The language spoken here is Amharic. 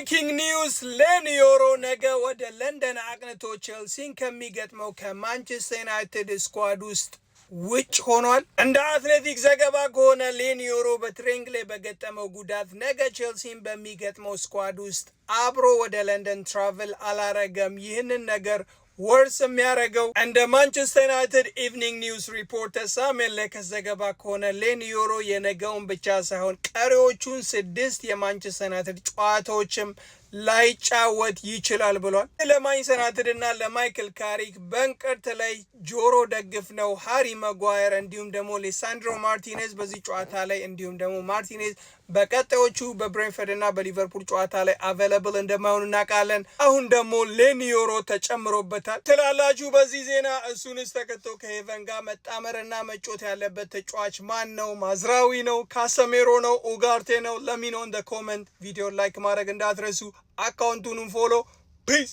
ብሬኪንግ ኒውስ ሌኒዮሮ ነገ ወደ ለንደን አቅንቶ ቼልሲን ከሚገጥመው ከማንቸስተር ዩናይትድ ስኳድ ውስጥ ውጭ ሆኗል። እንደ አትሌቲክ ዘገባ ከሆነ ሌኒዮሮ በትሬኒንግ ላይ በገጠመው ጉዳት ነገ ቼልሲን በሚገጥመው ስኳድ ውስጥ አብሮ ወደ ለንደን ትራቨል አላረገም። ይህንን ነገር ወርስ የሚያደርገው እንደ ማንቸስተር ዩናይትድ ኢቭኒንግ ኒውስ ሪፖርተር ሳሙኤል ሌከስ ዘገባ ከሆነ ሌኒዮሮ የነገውን ብቻ ሳይሆን ቀሪዎቹን 6 የማንቸስተር ዩናይትድ ጨዋታዎችም ላይጫወት ይችላል ብሏል። ለማንቸስተር ዩናይትድ እና ለማይክል ካሪክ በእንቅርት ላይ ጆሮ ደግፍ ነው። ሃሪ ማጓየር እንዲሁም ደግሞ ሌሳንድሮ ማርቲኔዝ በዚህ ጨዋታ ላይ እንዲሁም ደግሞ ማርቲኔዝ በቀጣዮቹ በብሬንፈርድ እና በሊቨርፑል ጨዋታ ላይ አቬለብል እንደማይሆኑ እናውቃለን። አሁን ደግሞ ሌኒዮሮ ተጨምሮበታል ትላላችሁ በዚህ ዜና። እሱንስ ተከቶ ከሄቨን ጋር መጣመርና መጮት ያለበት ተጫዋች ማን ነው? ማዝራዊ ነው? ካሰሜሮ ነው? ኡጋርቴ ነው? ለሚኖ እንደ ኮመንት ቪዲዮ ላይክ ማድረግ እንዳትረሱ። አካውንቱንም ፎሎ ፒስ